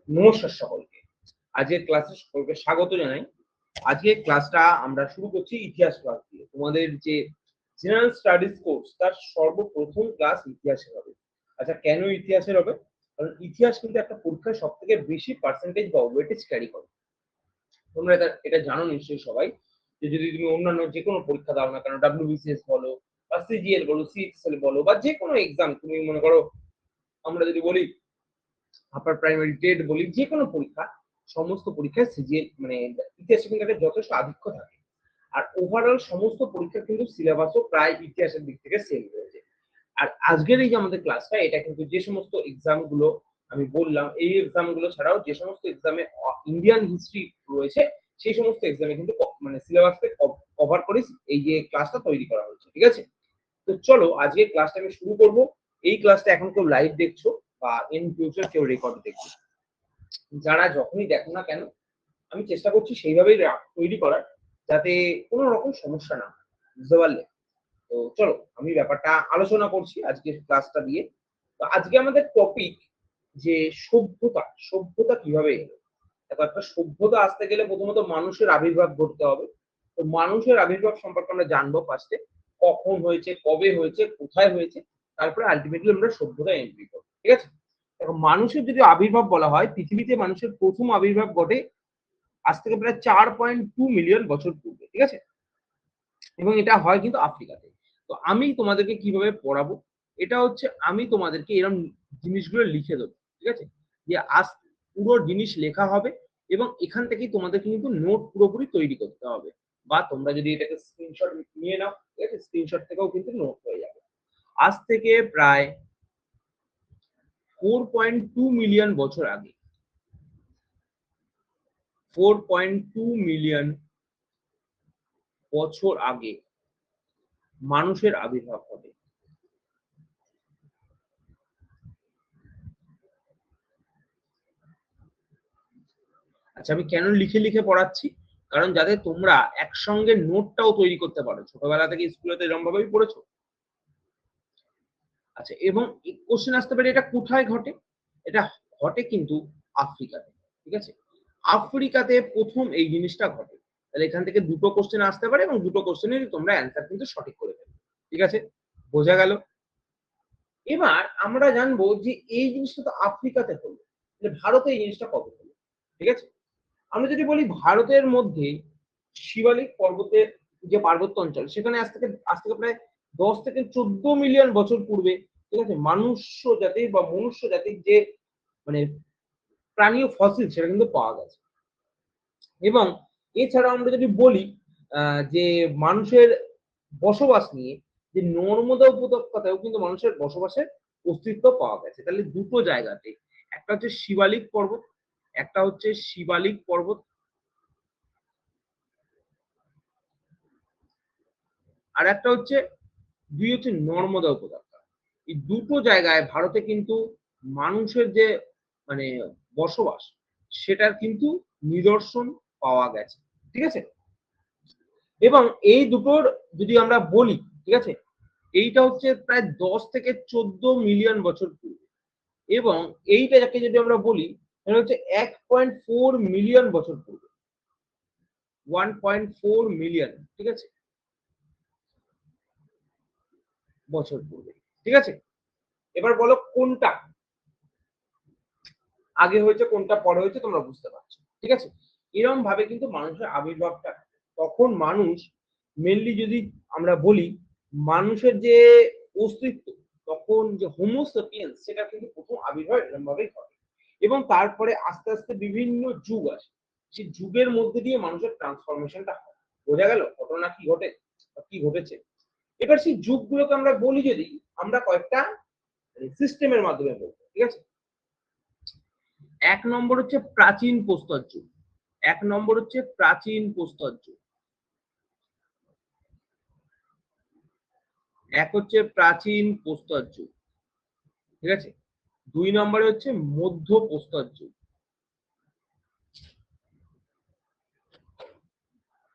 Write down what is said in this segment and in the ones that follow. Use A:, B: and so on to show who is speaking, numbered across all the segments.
A: নমস্কার সকলকে। আজকের ক্লাসে সকলকে স্বাগত জানাই। আজকের ক্লাসটা আমরা শুরু করছি ইতিহাস ক্লাস দিয়ে। তোমাদের যে জেনারেল স্টাডিজ কোর্স তার সর্বপ্রথম ক্লাস ইতিহাসের হবে। আচ্ছা, কেন ইতিহাসের হবে? কারণ ইতিহাস কিন্তু একটা পরীক্ষায় সবথেকে বেশি পার্সেন্টেজ বা ওয়েটেজ ক্যারি করে। তোমরা এটা জানো নিশ্চয়ই সবাই, যে যদি তুমি অন্যান্য যে কোনো পরীক্ষা দাও না কেন, WBCS বলো বা CGL বলো, CXL বলো বা যে কোনো এক্সাম, তুমি মনে করো আমরা যদি বলি আপার প্রাইমারি টেট বলি, যে কোনো পরীক্ষা, সমস্ত পরীক্ষায় সিজিএল মানে ইতিহাসে কিন্তু একটা যথেষ্ট আধিক্য থাকে। আর ওভারঅল সমস্ত পরীক্ষা কিন্তু সিলেবাসও প্রায় ইতিহাসের দিক থেকে সেম রয়েছে। আর আজকের এই যে আমাদের ক্লাসটা, এটা কিন্তু যে সমস্ত এক্সাম গুলো আমি বললাম, এই এক্সাম গুলো ছাড়াও যে সমস্ত এক্সামে ইন্ডিয়ান হিস্ট্রি রয়েছে, সেই সমস্ত এক্সামে কিন্তু মানে সিলেবাসকে কভার করে এই যে ক্লাসটা তৈরি করা হয়েছে। ঠিক আছে, তো চলো আজকে ক্লাসটা আমি শুরু করব। এই ক্লাসটা এখন কেউ লাইভ দেখছো বা ইন ফিউচার কেউ রেকর্ড দেখছো, যারা যখনই দেখো না কেন, আমি চেষ্টা করছি সেইভাবেই তৈরি করার, যাতে কোনো রকম সমস্যা না হয়। বুঝতে পারলে? তো চলো আমি ব্যাপারটা আলোচনা করছি আজকে ক্লাসটা দিয়ে। তো আজকে আমাদের টপিক যে সভ্যতা, সভ্যতা কিভাবে এলো। দেখো, একটা সভ্যতা আসতে গেলে প্রথমত মানুষের আবির্ভাব ঘটতে হবে। তো মানুষের আবির্ভাব সম্পর্কে আমরা জানবো ফার্স্টে, কখন হয়েছে, কবে হয়েছে, কোথায় হয়েছে, তারপরে আলটিমেটলি আমরা সভ্যতা এন্ট্রি করবো। ঠিক আছে, দেখো মানুষের যদি আবির্ভাব বলা হয়, পৃথিবীতে মানুষের প্রথম আবির্ভাব ঘটে আজ থেকে প্রায় 4.2 মিলিয়ন বছর পূর্বে। ঠিক আছে, এবং এটা হয় কিন্তু আফ্রিকাতে। তো আমি তোমাদেরকে কিভাবে পড়াবো, এটা হচ্ছে আমি তোমাদেরকে এরকম জিনিসগুলো লিখে দেবো। ঠিক আছে, যে আজ পুরো জিনিস লেখা হবে এবং এখান থেকেই তোমাদেরকে কিন্তু নোট পুরোপুরি তৈরি করতে হবে, বা তোমরা যদি এটাকে স্ক্রিনশট নিয়ে নাও, ঠিক আছে, স্ক্রিনশট থেকেও কিন্তু নোট হয়ে যাবে। আজ থেকে প্রায় 4.2 মিলিয়ন বছর আগে, 4.2 মিলিয়ন বছর আগে মানুষের আবির্ভাব হবে। আচ্ছা, আমি কেন লিখে লিখে পড়াচ্ছি? কারণ যাতে তোমরা একসঙ্গে নোটটাও তৈরি করতে পারো। ছোটবেলা থেকে স্কুলে তো এরকম ভাবেই পড়েছো। আচ্ছা, এবং কোশ্চেন আসতে পারে এটা কোথায় ঘটে। এটা ঘটে কিন্তু আফ্রিকাতে। ঠিক আছে, আফ্রিকাতে প্রথম এই জিনিসটা ঘটে। তাহলে এখান থেকে দুটো কোশ্চেন আসতে পারে এবং দুটো কোশ্চেনের তোমরা অ্যান্সার কিন্তু সঠিক করে দেবে। ঠিক আছে, বোঝা গেল? এবার আমরা জানবো যে এই জিনিসটা তো আফ্রিকাতে হলো, ভারতে এই জিনিসটা কবে হলো। ঠিক আছে, আমরা যদি বলি ভারতের মধ্যে শিবালিক পর্বতের যে পার্বত্য অঞ্চল, সেখানে আজ থেকে প্রায় 10 থেকে 14 মিলিয়ন বছর পূর্বে, ঠিক আছে, মনুষ্য জাতির বা মনুষ্য জাতির যে মানে প্রাণীয় ফসিল সেটা কিন্তু পাওয়া গেছে। এবং এছাড়াও আমরা যদি বলি যে মানুষের বসবাস নিয়ে, যে নর্মদা উপত্যকাতেও কিন্তু মানুষের বসবাসের অস্তিত্ব পাওয়া গেছে। তাহলে দুটো জায়গাতে, একটা হচ্ছে শিবালিক পর্বত, একটা হচ্ছে শিবালিক পর্বত, আর একটা হচ্ছে নর্মদা উপত্যকা। এই দুটো জায়গায় ভারতে কিন্তু মানুষের যে মানে বসবাস, সেটার কিন্তু নিদর্শন পাওয়া গেছে। ঠিক আছে, এবং এই দুটোর যদি আমরা বলি, ঠিক আছে, এইটা হচ্ছে প্রায় 10 থেকে 14 মিলিয়ন বছর পূর্বে, এবং এইটাকে যদি আমরা বলি তাহলে হচ্ছে 1.4 মিলিয়ন বছর পূর্বে, 1.4 মিলিয়ন। ঠিক আছে, বছর পূর্বে। ঠিক আছে, এবার বলো কোনটা আগে হয়েছে, কোনটা পরে হয়েছে, তোমরা বুঝতে পারছো। ঠিক আছে, এরকম ভাবে কিন্তু মানুষের আবির্ভাবটা, তখন মানুষ মেনলি যদি আমরা বলি মানুষের যে অস্তিত্ব, তখন যে হোমোসেপিয়েন্স, সেটা কিন্তু প্রথম আবির্ভাব এরকম ভাবেই ঘটে। এবং তারপরে আস্তে আস্তে বিভিন্ন যুগ আসে, সেই যুগের মধ্যে দিয়ে মানুষের ট্রান্সফরমেশনটা হয়। বোঝা গেল ঘটনা কি ঘটে কি ঘটেছে? এবার সেই যুগগুলোকে আমরা বলি, যদি আমরা কয়েকটা সিস্টেমের মাধ্যমে বলবো। ঠিক আছে, এক নম্বর হচ্ছে প্রাচীন প্রস্তর যুগ, এক নম্বর হচ্ছে প্রাচীন প্রস্তর যুগ, এক হচ্ছে প্রাচীন প্রস্তর যুগ। ঠিক আছে, দুই নম্বরে হচ্ছে মধ্য প্রস্তর যুগ,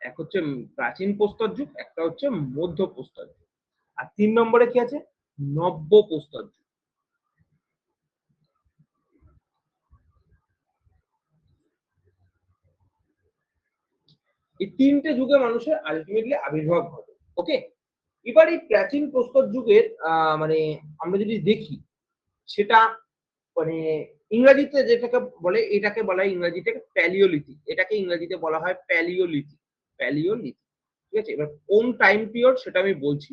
A: এক হচ্ছে প্রাচীন প্রস্তর যুগ, একটা হচ্ছে মধ্য প্রস্তর যুগ, আর তিন নম্বরে কি আছে, নব্য প্রস্তর যুগ। এই তিনটে যুগে মানুষের আলটিমেটলি আবির্ভাব ঘটে। ওকে, এবার এই প্রাচীন প্রস্তর যুগের মানে আমরা যদি দেখি সেটা মানে ইংরেজিতে যেটাকে বলে এটাকে বলা হয় ইংরেজিতে প্যালিওলিথিক, এটাকে ইংরেজিতে বলা হয় প্যালিওলিথিক। প্যালিওলিথিক, ঠিক আছে? এবার কোন টাইম পিরিয়ড সেটা আমি বলছি।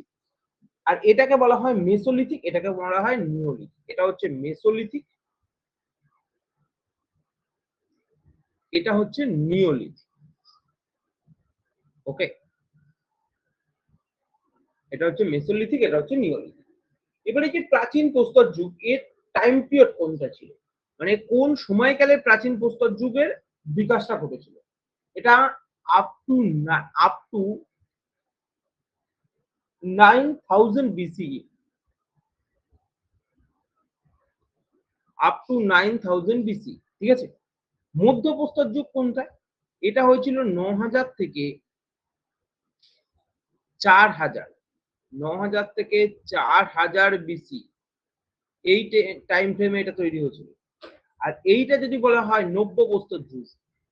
A: আর এটাকে বলা হয় মেসোলিথিক, এটাকে বলা হয় নিওলিথিক। এটা হচ্ছে মেসোলিথিক, এটা হচ্ছে নিওলিথিক। ওকে, এটা হচ্ছে মেসোলিথিক, এটা হচ্ছে নিওলিথিক। এবারে যে প্রাচীন প্রস্তর যুগ এর টাইম পিরিয়ড কোনটা ছিল, মানে কোন সময়কালে প্রাচীন প্রস্তর যুগের বিকাশটা ঘটেছিল, এটা up to up to 9000 BCE, up to 9000 BC, ঠিক আছে? মধ্যপ্রস্তর যুগ কোনটা, এটা হয়েছিল 9000 থেকে 4000, 9000 থেকে 4000 বিসি, এই টাইম ফ্রেমে এটা তৈরি হয়েছিল। আর এইটা যদি বলা হয় নব্যপ্রস্তর যুগ,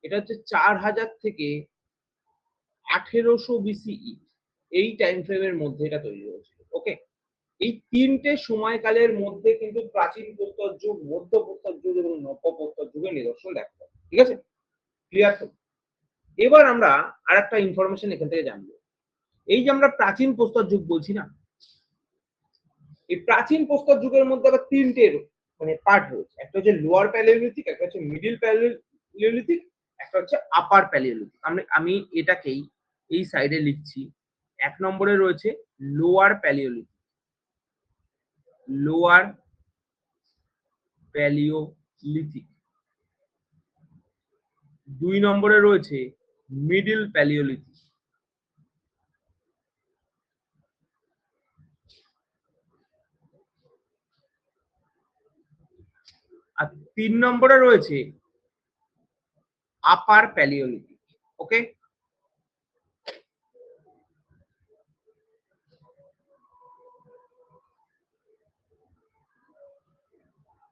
A: এটা হচ্ছে 4000 থেকে 1800 বিসিই, এই টাইম ফ্রেমের মধ্যে এটা তৈরি হয়েছিল। ওকে, এই তিনটে সময়কালের মধ্যে কিন্তু প্রাচীন প্রস্তর যুগ, মধ্যপ্রস্তর যুগ এবং নব্যপ্রস্তর যুগের নিদর্শন দেখা যায়। ঠিক আছে, ক্লিয়ার তো? এবার আমরা আরেকটা ইনফরমেশন এখান থেকে জানবো। এই যে আমরা প্রাচীন প্রস্তর যুগ বলছি না, এই প্রাচীন প্রস্তর যুগের মধ্যে আবার তিনটে মানে পার্ট রয়েছে। একটা হচ্ছে লোয়ার প্যালিওলিথিক, একটা হচ্ছে মিডিল প্যালিওলিথিক, একটা হচ্ছে আপার প্যালিওলিথিক। আমি এটাকেই এই সাইডে লিখছি। 1 নম্বরে রয়েছে লোয়ার প্যালিওলিথিক, লোয়ার প্যালিওলিথিক। 2 নম্বরে রয়েছে মিডিল প্যালিওলিথিক। আর 3 নম্বরে রয়েছে আপার প্যালিওলিথিক। ওকে,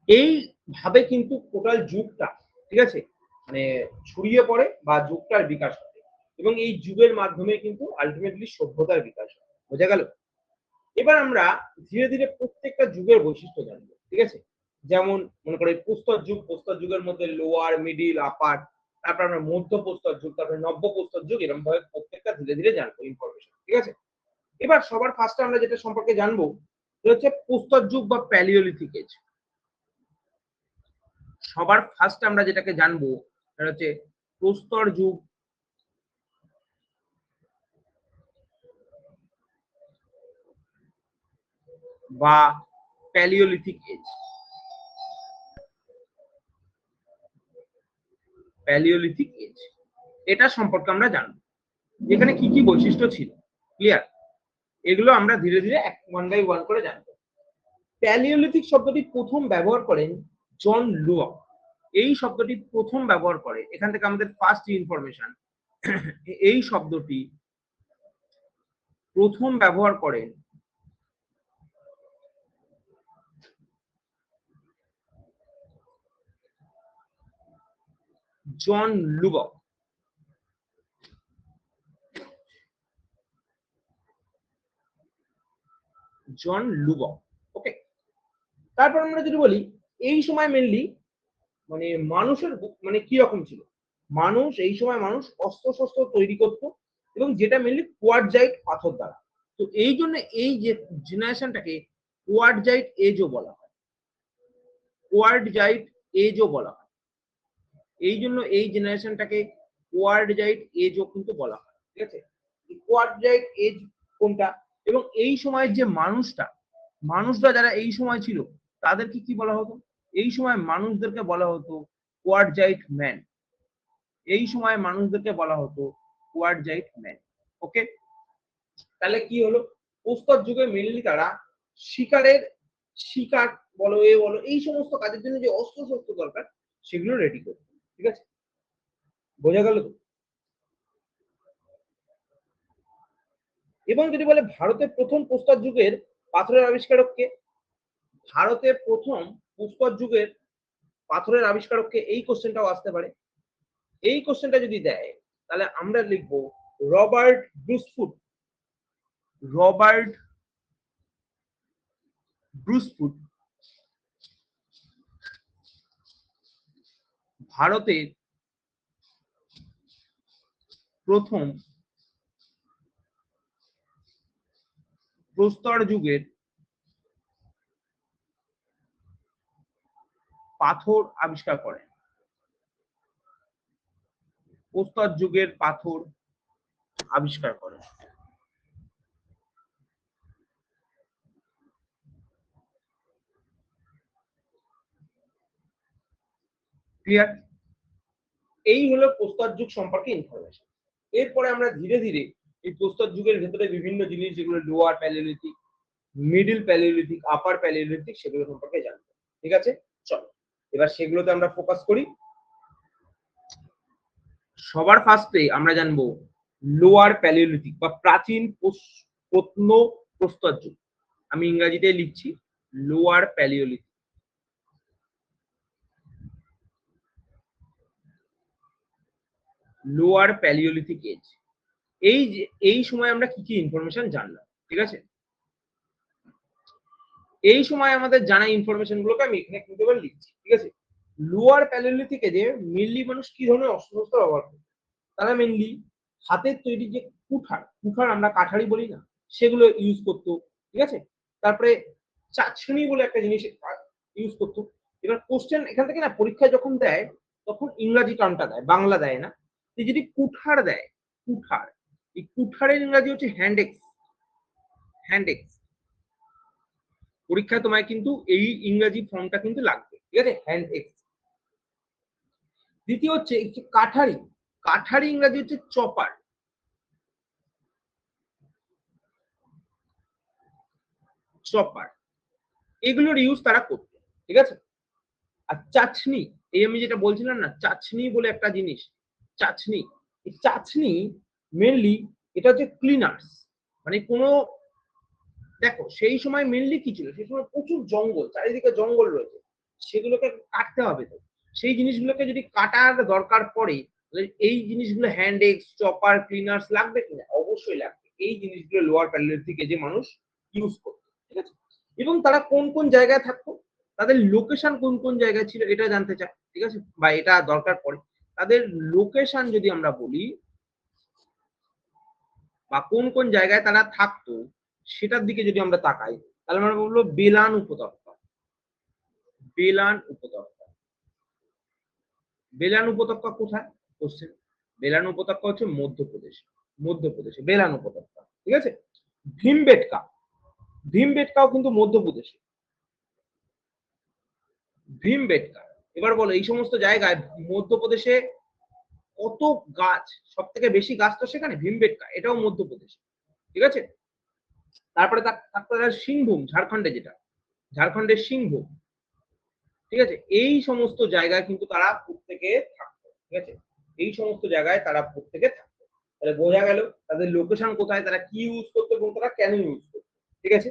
A: এইভাবে কিন্তু টোটাল যুগটা, ঠিক আছে, মানে ছড়িয়ে পড়ে বা যুগটার বিকাশ ঘটে এবং এই যুগের মাধ্যমে কিন্তু আলটিমেটলি সভ্যতার বিকাশ হয়। বোঝা গেল? এবার আমরা ধীরে ধীরে প্রত্যেকটা যুগের বৈশিষ্ট্য জানবো। ঠিক আছে, যেমন মনে করে প্রস্তর যুগ, প্রস্তর যুগের মধ্যে লোয়ার, মিডিল, আপার, তারপর আমরা মধ্য প্রস্তর যুগ, তারপরে নব্য প্রস্তর যুগ, এরকম ভাবে প্রত্যেকটা ধীরে ধীরে জানবো ইনফরমেশন। ঠিক আছে, এবার সবার ফার্স্টে আমরা যেটা সম্পর্কে জানবো সেটা হচ্ছে প্রস্তর যুগ বা প্যালিওলিথিক এজ। সবার ফার্স্ট আমরা যেটাকে জানবো সেটা হচ্ছে প্রস্তর যুগ বা প্যালিওলিথিক এজ। প্যালিওলিথিক এজ, এটা সম্পর্কে আমরা জানবো এখানে কি কি বৈশিষ্ট্য ছিল। ক্লিয়ার? এগুলো আমরা ধীরে ধীরে ওয়ান বাই ওয়ান করে জানবো। প্যালিওলিথিক শব্দটি প্রথম ব্যবহার করেন জন লুক। এই শব্দটি প্রথম ব্যবহার করে, এখান থেকে আমাদের ফার্স্ট ইনফরমেশন, এই শব্দটি প্রথম ব্যবহার করেন জন লুবক। জন লুবক। ওকে, তারপর আমরা যদি বলি এই সময় মেনলি মানে মানুষের মানে কি রকম ছিল, মানুষ এই সময় মানুষ অস্ত্র শস্ত্র তৈরি করত এবং যেটা মেনলি কোয়ার্টজাইট পাথর দ্বারা। তো এই জন্য এই যে জেনারেশনটাকে কোয়ার্টজাইট এজও বলা হয়, কোয়ার্টজাইট এজও বলা হয়। এই জন্য এই জেনারেশনটাকে কোয়ার্টজাইট এজও কিন্তু বলা হয়। ঠিক আছে, কোয়ার্টজাইট এজ কোনটা, এবং এই সময়ের যে মানুষরা যারা এই সময় ছিল তাদেরকে কি বলা হতো, এই সময় মানুষদেরকে বলা হতো কোয়ার্টজাইট ম্যান। এই সময় মানুষদেরকে বলা হতো কোয়ার্টজাইট ম্যান। ওকে, তাহলে কি হলো, প্রস্তর যুগে মেনলি তারা শিকারের, শিকার বলো এ বলো এই সমস্ত কাজের জন্য যে অস্ত্র শস্ত্র দরকার সেগুলো রেডি করতো। ঠিক আছে, বোঝা গেল তো? এবং যদি বলে ভারতের প্রথম প্রস্তর যুগের পাথরের আবিষ্কারক কে, ভারতের প্রথম প্রস্তর যুগের পাথরের আবিষ্কারক কে, এই কোশ্চেনটাও আসতে পারে। এই কোশ্চেনটা যদি দেয় তাহলে আমরা লিখবো রবার্ট ব্রুসফুট। রবার্ট ব্রুসফুট ভারতের প্রথম প্রস্তর যুগের পাথর আবিষ্কার করেন। প্রস্তর যুগের পাথর আবিষ্কার করেন। ক্লিয়ার? এই হলো প্রস্তর যুগ সম্পর্কে ইনফরমেশন। এরপরে আমরা ধীরে ধীরে এই প্রস্তর যুগের ভেতরে বিভিন্ন জিনিস যেগুলো লোয়ার প্যালিওলিথিক, মিডল প্যালিওলিথিক, আপার প্যালিওলিথিক সেগুলো সম্পর্কে জানবো। ঠিক আছে, চলো এবার সেগুলোতে আমরা ফোকাস করি। সবার ফার্স্টে আমরা জানবো লোয়ার প্যালিওলিথিক বা প্রাচীন প্রত্নপ্রস্তর যুগ। আমি ইংরেজিতে লিখছি lower palaeolithic. Lower palaeolithic age. এই সময় আমরা কি কি ইনফরমেশন জানলাম, ঠিক আছে? এই সময় আমাদের জানা ইনফরমেশন গুলোকে আমি এখানে কিন্তু এবার লিখছি, ঠিক আছে? লোয়ার প্যালিওলিথিক এজে মেনলি মানুষ কি ধরনের অস্ত্রশস্ত্র ব্যবহার করত? তারা মেনলি হাতের তৈরি যে কুঠার আমরা কাঠারি বলি না, সেগুলো ইউজ করতো, ঠিক আছে? তারপরে চাছনি বলে একটা জিনিস ইউজ করতো। এবার কোশ্চেন এখান থেকে না পরীক্ষায় যখন দেয় তখন ইংরাজি টার্মটা দেয়, বাংলা দেয় না। যদি কুঠার দেয়, কুঠার, এই কুঠারের ইংরাজি হচ্ছে হ্যান্ডেক্স। হ্যান্ডেক্স পরীক্ষায় তোমায় কিন্তু এই ইংরাজি ফর্মটা কিন্তু লাগবে, ঠিক আছে? হ্যান্ডেক্স। দ্বিতীয় হচ্ছে কাঠারি। কাঠারি ইংরাজি হচ্ছে চপার। চপার এগুলোর ইউজ তারা করতো, ঠিক আছে? আর চাছনি, এই আমি যেটা বলছিলাম না, চাছনি বলে একটা জিনিস, চাছনি। এই চাছনি মেনলি এটা হচ্ছে ক্লিনার্স, মানে কোনো দেখো সেই সময় মেনলি কি ছিল, সেই সময় প্রচুর জঙ্গল, চারিদিকে জঙ্গল রয়েছে, সেগুলোকে কাটতে হবে। তো সেই জিনিসগুলোকে যদি কাটার দরকার পড়ে, এই জিনিসগুলো হ্যান্ড এক্স, চপার, ক্লিনার্স লাগবে কিনা? অবশ্যই লাগবে। এই জিনিসগুলো লোয়ার প্যালিওলিথিক এজে মানুষ ইউজ করতো, ঠিক আছে? এবং তারা কোন কোন জায়গায় থাকতো, তাদের লোকেশন কোন কোন জায়গায় ছিল এটা জানতে চায়, ঠিক আছে? বা এটা দরকার পড়ে। তাদের লোকেশন যদি আমরা বলি বা কোন কোন জায়গায় তারা থাকতো সেটার দিকে যদি আমরা তাকাই, তাহলে আমরা বলবো বেলান উপত্যকা। বেলান উপত্যকা। বেলান উপত্যকা কোথায়? কোশ্চেন। বেলান উপত্যকা হচ্ছে মধ্যপ্রদেশে। মধ্যপ্রদেশে বেলান উপত্যকা, ঠিক আছে? ভীমবেটকা। ভীমবেটকাও কিন্তু মধ্যপ্রদেশে। ভীমবেটকা। এবার বলো এই সমস্ত জায়গায় মধ্যপ্রদেশে কত গাছ, সব থেকে বেশি গাছ তো সেখানে ভীমবেটকা, এটাও মধ্যপ্রদেশে, ঠিক আছে? তারপরে তারপরে সিংভূম, ঝাড়খণ্ডে, যেটা ঝাড়খণ্ডের সিংভূম, ঠিক আছে? এই সমস্ত জায়গায় কিন্তু তারা প্রত্যেকে থাকতো, ঠিক আছে? এই সমস্ত জায়গায় তারা প্রত্যেকে থাকতো। তাহলে বোঝা গেল তাদের লোকেশন কোথায়, তারা কি ইউজ করতো এবং তারা কেন ইউজ করতো, ঠিক আছে?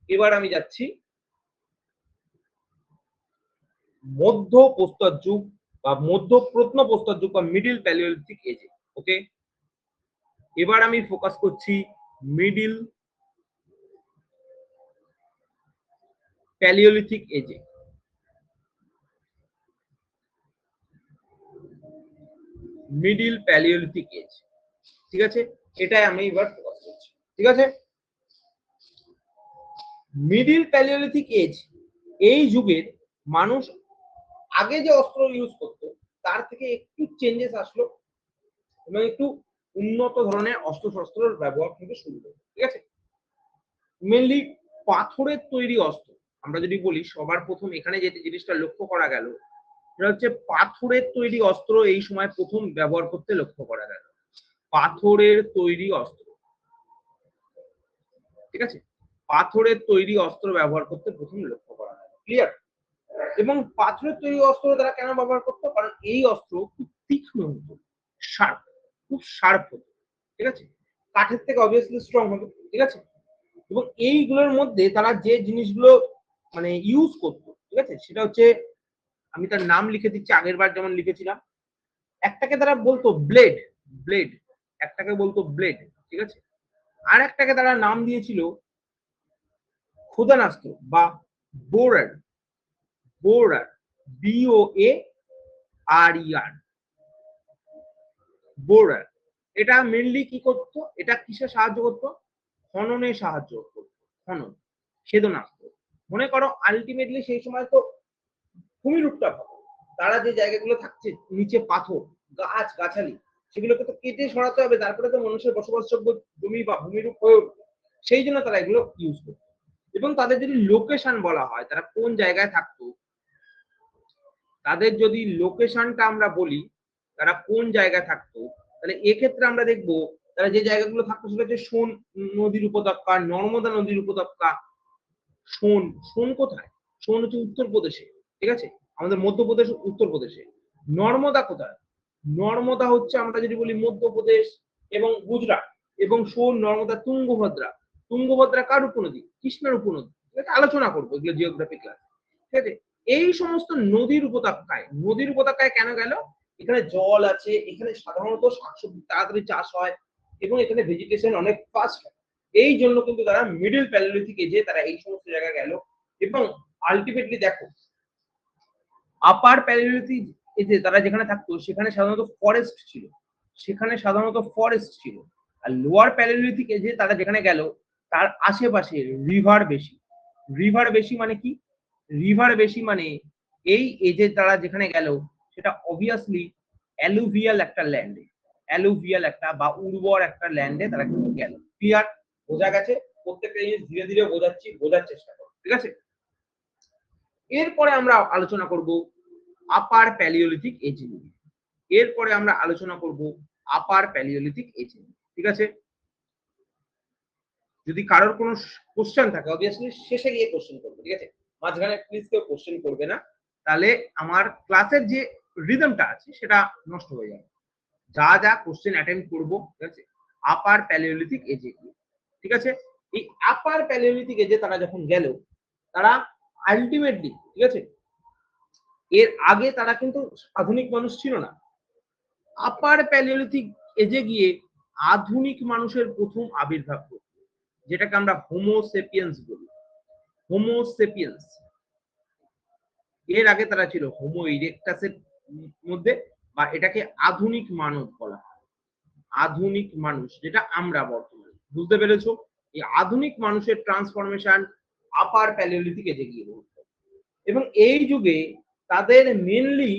A: এবার আমি যাচ্ছি মধ্য প্রস্তর যুগ বা মধ্য প্রত্নপ্রস্তর যুগ বা মিডিল প্যালিওলিথিক এজে। ওকে, এবার আমি ফোকাস করছি মিডিল প্যালিওলিথিক এজে। মিডিল প্যালিওলিথিক এজ, ঠিক আছে? এটাই আমি এবার ফোকাস করছি, ঠিক আছে? মিডিল প্যালিওলিথিক এজ, এই যুগের মানুষ আগে যে অস্ত্র ইউজ করতো তার থেকে একটু চেঞ্জেস আসলো এবং একটু উন্নত ধরনের অস্ত্র-শস্ত্রের ব্যবহার কিন্তু শুরু হলো, ঠিক আছে? মেনলি পাথরের তৈরি অস্ত্র। আমরা যদি বলি সবার প্রথম এখানে যে জিনিসটা লক্ষ্য করা গেল সেটা হচ্ছে পাথরের তৈরি অস্ত্র এই সময় প্রথম ব্যবহার করতে লক্ষ্য করা গেল। পাথরের তৈরি অস্ত্র, ঠিক আছে? পাথরের তৈরি অস্ত্র ব্যবহার করতে প্রথম লক্ষ্য করা গেল। ক্লিয়ার? এবং পাথরের তৈরি অস্ত্র তারা কেন ব্যবহার করতো? কারণ এই অস্ত্র খুব তীক্ষ্ণ হতো, শার্প, খুব শার্প হতো, ঠিক আছে? কাঠের থেকে অবভিয়াসলি স্ট্রং হবে, ঠিক আছে? এবং এইগুলোর মধ্যে তারা যে জিনিসগুলো মানে ইউজ করতো, ঠিক আছে, সেটা হচ্ছে, আমি তার নাম লিখে দিচ্ছি আগের বার যেমন লিখেছিলাম। একটাকে তারা বলতো ব্লেড। ব্লেড, একটাকে বলতো ব্লেড, ঠিক আছে। আর একটাকে তারা নাম দিয়েছিল ক্ষুদানাস্ত্র বা বোরার, বোরার, BOARER, বোরার। এটা মেনলি কি করতো, এটা কিসে সাহায্য করতো, খননে সাহায্য করতো, খনন, ছেদনাস্ত্র। মনে করো আলটিমেটলি সেই সময় তো ভূমিরূপটা ভাবো, তারা যে জায়গাগুলো থাকছে নিচে পাথর, গাছ গাছালি, সেগুলোকে তো কেটে সরাতে হবে, তারপরে তো মানুষের বসবাসযোগ্য জমি বা ভূমিরূপ হয়ে উঠবে। সেই জন্য তারা এগুলো ইউজ করতো। এবং তাদের যদি লোকেশন বলা হয়, তারা কোন জায়গায় থাকতো, তাদের যদি লোকেশনটা আমরা বলি, তারা কোন জায়গায় থাকতো, তাহলে এক্ষেত্রে আমরা দেখবো তারা যে জায়গাগুলো থাকতো সেটা হচ্ছে সোন নদীর উপত্যকা, নর্মদা নদীর উপত্যকা। সোন, সোন কোথায়, সোন হচ্ছে উত্তরপ্রদেশে, ঠিক আছে, আমাদের মধ্যপ্রদেশ উত্তরপ্রদেশে। নর্মদা কোথায়, নর্মদা হচ্ছে আমরা যদি বলি মধ্যপ্রদেশ এবং গুজরাট। এবং সোন, নর্মদা, তুঙ্গভদ্রা, তুঙ্গভদ্রা কার উপনদী, কৃষ্ণের উপনদী, ঠিক আছে, আলোচনা করবো এগুলো জিওগ্রাফি ক্লাস, ঠিক আছে। এই সমস্ত নদীর উপত্যকায়, নদীর উপত্যকায় কেন গেল, এখানে জল আছে, এখানে সাধারণত শাকসবজি তাড়াতাড়ি চাষ হয় এবং এখানে ভেজিটেশন অনেক ফাস্ট হয়। এই জন্য কিন্তু তারা মিডল প্যালিওলিথিক এজে তারা এই সমস্ত জায়গায় গেল। এবং আলটিমেটলি দেখো আপার প্যালিওলিথিক এজে তারা যেখানে থাকতো সেখানে সাধারণত ফরেস্ট ছিল, সেখানে সাধারণত ফরেস্ট ছিল। আর লোয়ার প্যালিওলিথিক এজে তারা যেখানে গেল তার আশেপাশে রিভার বেশি। রিভার বেশি মানে কি, রিভার বেশি মানে এই এজে তারা যেখানে গেল সেটা অবভিয়াসলি অ্যালুভিয়াল একটা ল্যান্ডে, অ্যালুভিয়াল একটা বা উর্বর একটা ল্যান্ডে তারা কিন্তু গেল। ক্লিয়ার, বোঝা গেছে? প্রত্যেকটা জিনিস ধীরে ধীরে বোঝাচ্ছি, বোঝার চেষ্টা করো, ঠিক আছে। এরপরে আমরা আলোচনা করব আপার প্যালিওলিথিক এজ নিয়ে, এরপরে আমরা আলোচনা করব আপার প্যালিওলিথিক এজ নিয়ে, ঠিক আছে। যদি কারোর কোনো কোশ্চেন থাকে অবভিয়াসলি শেষে গিয়ে কোশ্চেন করবে, ঠিক আছে, মাঝখানে প্লিজ কেউ কোশ্চেন করবে না, তাহলে আমার ক্লাসের যে রিদমটা আছে সেটা নষ্ট হয়ে যাবে। যা যা কোশ্চেন অ্যাটেন্ড করবো, ঠিক আছে, আপার প্যালিওলিথিক এজে গিয়ে, ঠিক আছে। এই আপার প্যালিওলিথিক এজে তারা যখন গেল, তারা আলটিমেটলি, ঠিক আছে, এর আগে তারা কিন্তু আধুনিক মানুষ ছিল না। আপার প্যালিওলিথিক এজে গিয়ে আধুনিক মানুষের প্রথম আবির্ভাব ঘটল, যেটাকে আমরা হোমোসেপিয়েন্স বলি, হোমোসেপিয়েন্স। এর আগে তারা ছিল হোমো ইরেকটাসের মধ্যে, বা এটাকে আধুনিক মানব বলা হয়, আধুনিক মানুষ যেটা আমরা বর্তমানে, বুঝতে পেরেছো? এই আধুনিক মানুষের ট্রান্সফরমেশন আপার প্যালিওলিথিক এজে গিয়ে ঘটল। এবং এই যুগে তাদের মেনলি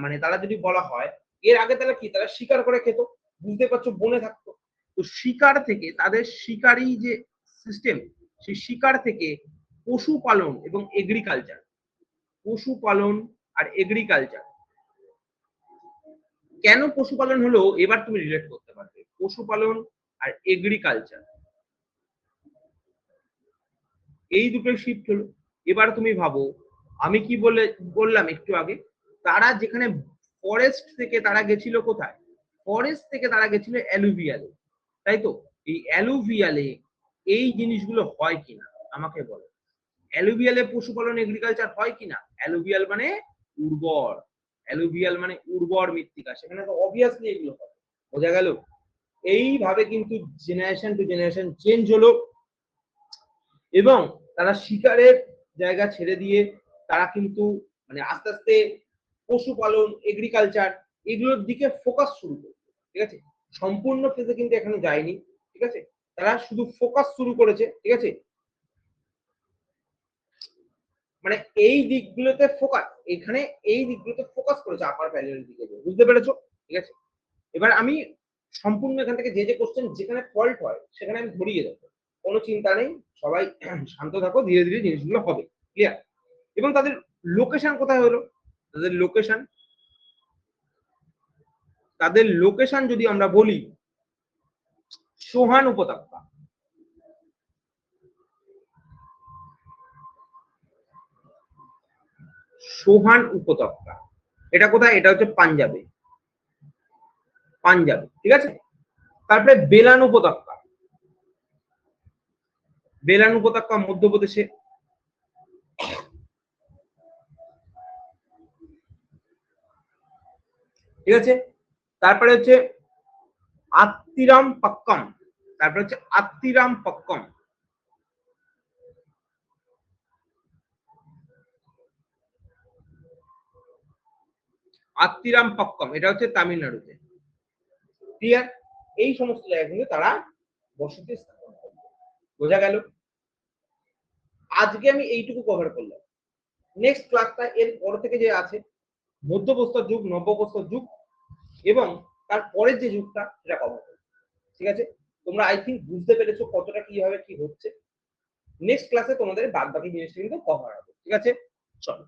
A: মানে তারা যদি বলা হয়, এর আগে তারা কি, তারা শিকার করে খেত, বুঝতে পারছো, বনে থাকতো। তো শিকার থেকে তাদের শিকারী যে সিস্টেম, সেই শিকার থেকে পশুপালন এবং এগ্রিকালচার, পশুপালন আর এগ্রিকালচার। কেন পশুপালন হলো এবার তুমি রিলেট করতে পারবে, পশুপালন আর এগ্রিকালচার, এই দুটো শিফট হলো। এবার তুমি ভাবো আমি কি বললাম একটু আগে, তারা যেখানে ফরেস্ট থেকে তারা গেছিল কোথায়, ফরেস্ট থেকে তারা গেছিল অ্যালুভিয়ালে, তাই তো। এই অ্যালুভিয়ালে এই জিনিসগুলো হয় কিনা আমাকে বলো, অ্যালুভিয়ালে পশুপালন এগ্রিকালচার হয় কিনা, অ্যালুভিয়াল মানে উর্বর, অ্যালুভিয়াল মানে উর্বর মৃত্তিকা, সেখানে তো অবভিয়াসলি এগুলো হয়, বোঝা গেল। এইভাবে কিন্তু জেনারেশন টু জেনারেশন চেঞ্জ হলো এবং তারা শিকারের জায়গা ছেড়ে দিয়ে তারা কিন্তু মানে আস্তে আস্তে পশুপালন এগ্রিকালচার এগুলোর দিকে ফোকাস শুরু করবে, ঠিক আছে। সম্পূর্ণ ফেজে কিন্তু এখানে যায়নি, ঠিক আছে, তারা শুধু ফোকাস শুরু করেছে, ঠিক আছে, মানে এই দিকগুলোতে ফোকাস, এখানে এই দিকগুলোতে ফোকাস করেছে আপার প্যালিওলিথিক দিকে, বুঝতে পেরেছো, ঠিক আছে। এবার আমি সম্পূর্ণ এখান থেকে যে যে কোশ্চেন যেখানে ফল্ট হয় সেখানে আমি ধরিয়ে দেবো, কোনো চিন্তা নেই, সবাই শান্ত থাকো, ধীরে ধীরে জিনিসগুলো হবে, ক্লিয়ার। এবং তাদের লোকেশন কোথায় হলো, তাদের লোকেশন, তাদের লোকেশন যদি আমরা বলি সোহান উপত্যকা, সোহান উপত্যকা, এটা কোথায়, এটা হচ্ছে পাঞ্জাবে, পাঞ্জাবে, ঠিক আছে। তারপরে বেলান উপত্যকা, বেলান উপত্যকা মধ্যপ্রদেশে, ঠিক আছে। তারপরে হচ্ছে আত্মিরাম পক্কম, তারপর হচ্ছে আত্মিরাম পক্কম। আত্মিরাম পক্কম এটা হচ্ছে তামিলনাড়ুতে। ক্লিয়ার? এই সমস্ত জায়গায় কিন্তু তারা বসতি স্থাপন করবে। বোঝা গেল? আজকে আমি এইটুকু কভার করলাম। নেক্সট ক্লাসটা এর পর থেকে যে আছে মধ্যপ্রস্তর যুগ, নব্যপ্রস্তর যুগ এবং তার পরের যে যুগটা সেটা কভার করব। ঠিক আছে? তোমরা আই থিংক বুঝতে পেরেছো কতটা কিভাবে কি হচ্ছে। নেক্সট ক্লাসে তোমাদের বাদবাকি জিনিসটা কিন্তু কভার হবে। ঠিক আছে? চলো।